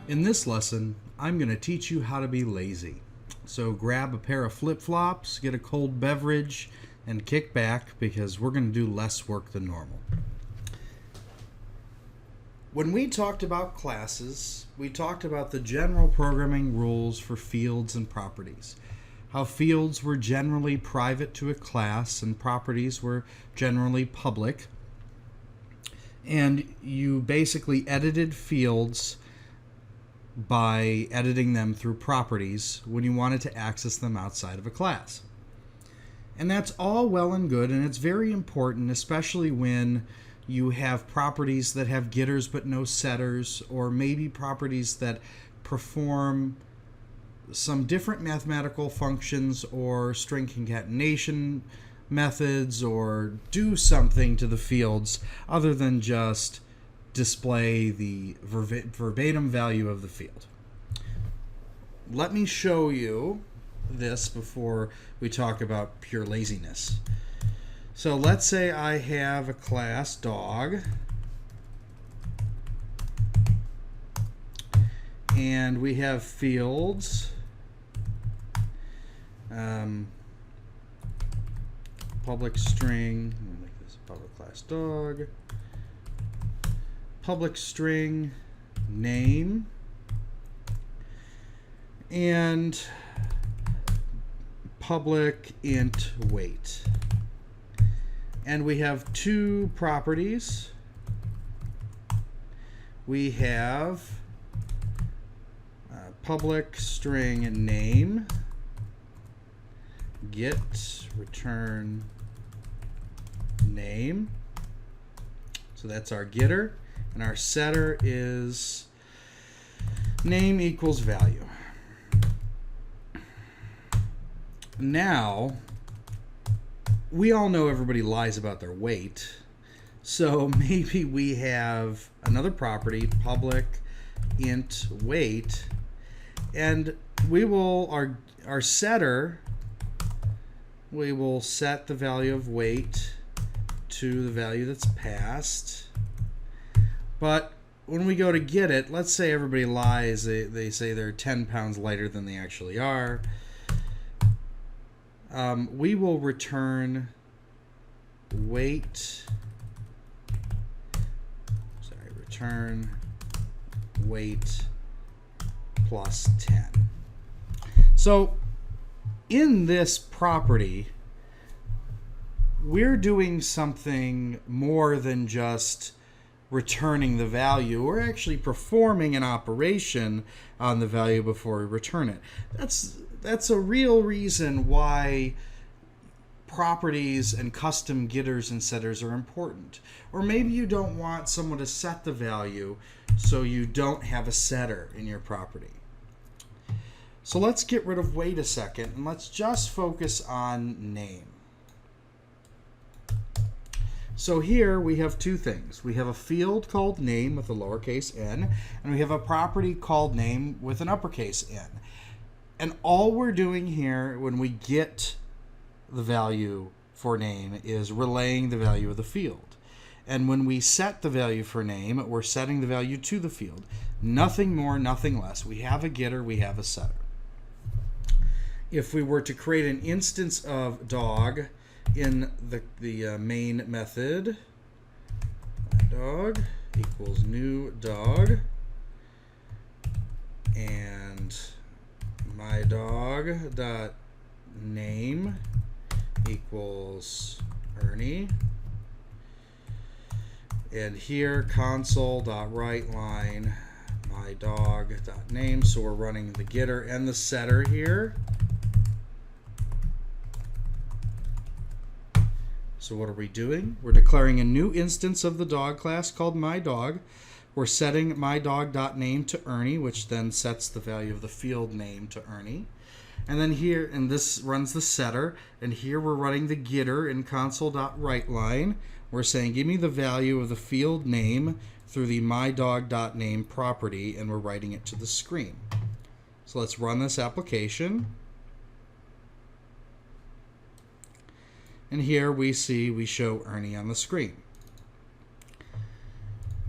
In this lesson, I'm going to teach you how to be lazy. So grab a pair of flip-flops, get a cold beverage, and kick back because we're going to do less work than normal. When we talked about classes, we talked about the general programming rules for fields and properties. How fields were generally private to a class and properties were generally public. And you basically edited fields by editing them through properties when you wanted to access them outside of a class. And that's all well and good, and it's very important, especially when you have properties that have getters but no setters, or maybe properties that perform some different mathematical functions or string concatenation methods, or do something to the fields other than just display the verbatim value of the field. Let me show you this before we talk about pure laziness. So let's say I have a class dog, and we have fields, public string, I'm going to make this public class dog, public string name, and public int weight. And we have two properties. We have public string name, get return name. So that's our getter. And our setter is name equals value. Now, we all know everybody lies about their weight. So maybe we have another property, public int weight, and we will, our setter, we will set the value of weight to the value that's passed. But when we go to get it, let's say everybody lies. They say they're 10 pounds lighter than they actually are. We will return weight. Return weight plus 10. So in this property, we're doing something more than just returning the value. We're actually performing an operation on the value before we return it. That's a real reason why properties and custom getters and setters are important. Or maybe you don't want someone to set the value, so you don't have a setter in your property. So let's get rid of weight a second, and let's just focus on name. So here we have two things. We have a field called name with a lowercase n, and we have a property called name with an uppercase n. And all we're doing here when we get the value for name is relaying the value of the field. And when we set the value for name, we're setting the value to the field. Nothing more, nothing less. We have a getter, we have a setter. If we were to create an instance of dog in the main method, dog equals new dog, and my dog dot name equals Ernie, and here console dot write line my dog dot name. So we're running the getter and the setter here. So what are we doing? We're declaring a new instance of the dog class called myDog. We're setting myDog.name to Ernie, which then sets the value of the field name to Ernie. And then here, and this runs the setter, and here we're running the getter in console.writeLine. We're saying, give me the value of the field name through the myDog.name property, and we're writing it to the screen. So let's run this application. And here we show Ernie on the screen.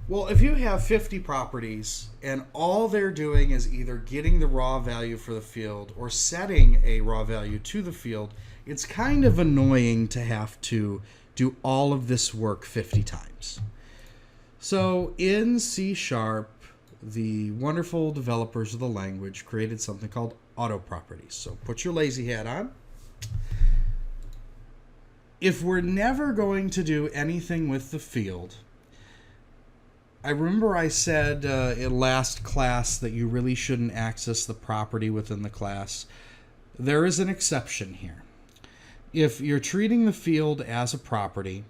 Well, if you have 50 properties and all they're doing is either getting the raw value for the field or setting a raw value to the field, it's kind of annoying to have to do all of this work 50 times. So in C#, the wonderful developers of the language created something called auto properties. So put your lazy hat on. If we're never going to do anything with the field, I remember I said in last class that you really shouldn't access the property within the class. There is an exception here. If you're treating the field as a property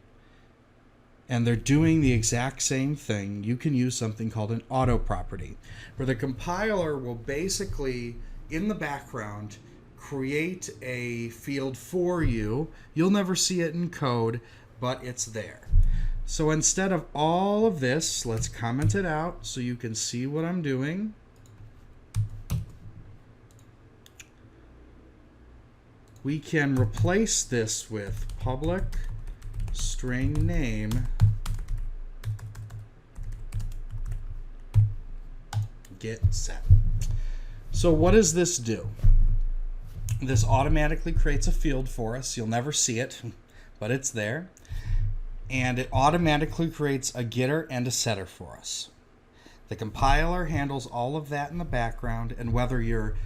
and they're doing the exact same thing, you can use something called an auto property, where the compiler will basically, in the background, create a field for you. You'll never see it in code, but it's there. So instead of all of this, let's comment it out so you can see what I'm doing. We can replace this with public string name get set. So what does this do? This automatically creates a field for us. You'll never see it, but it's there. And it automatically creates a getter and a setter for us. The compiler handles all of that in the background, and whether you're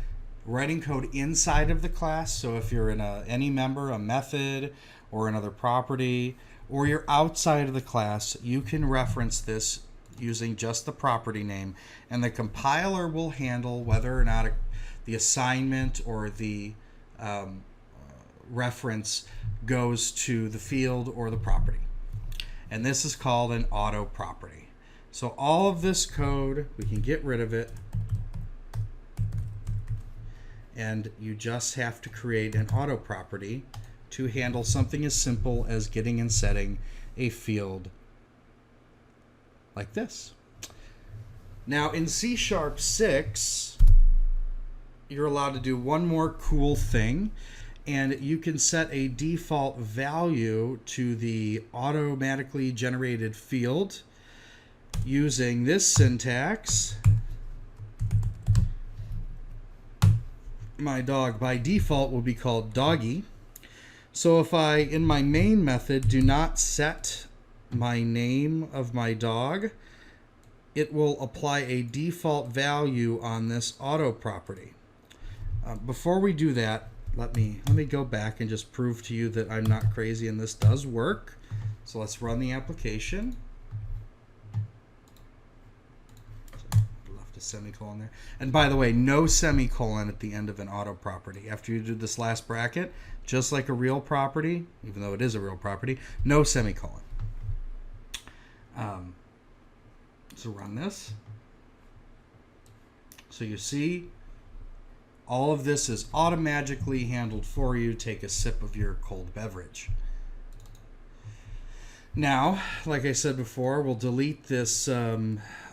writing code inside of the class, so if you're in any member, a method, or another property, or you're outside of the class, you can reference this using just the property name, and the compiler will handle whether or not the assignment or the reference goes to the field or the property. And this is called an auto property. So all of this code, we can get rid of it. And you just have to create an auto property to handle something as simple as getting and setting a field like this. Now in C#6, you're allowed to do one more cool thing, and you can set a default value to the automatically generated field using this syntax. My dog by default will be called doggy. So if I, in my main method, do not set my name of my dog, it will apply a default value on this auto property. Before we do that, let me go back and just prove to you that I'm not crazy and this does work. So let's run the application. Left a semicolon there. And by the way, no semicolon at the end of an auto property. After you do this last bracket, just like a real property, even though it is a real property, no semicolon. So run this. So you see, all of this is automatically handled for you. Take a sip of your cold beverage. Now, like I said before, we'll delete this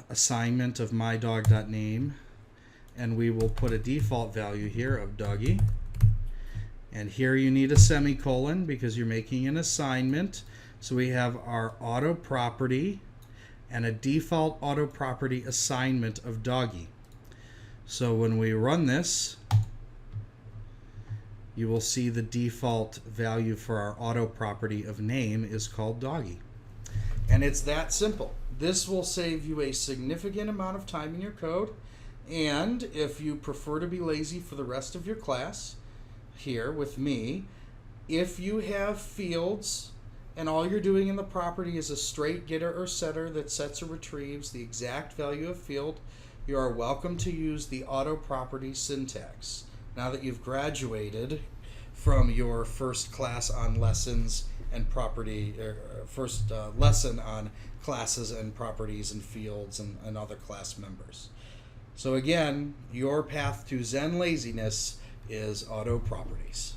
assignment of mydog.name, and we will put a default value here of doggy. And here you need a semicolon because you're making an assignment. So we have our auto property and a default auto property assignment of doggy. So when we run this, you will see the default value for our auto property of name is called doggy. And it's that simple. This will save you a significant amount of time in your code. And if you prefer to be lazy for the rest of your class, here with me, if you have fields and all you're doing in the property is a straight getter or setter that sets or retrieves the exact value of field, you are welcome to use the auto property syntax. Now that you've graduated from your first class on lessons and property, first lesson on classes and properties and fields and other class members. So again, your path to Zen laziness is auto properties.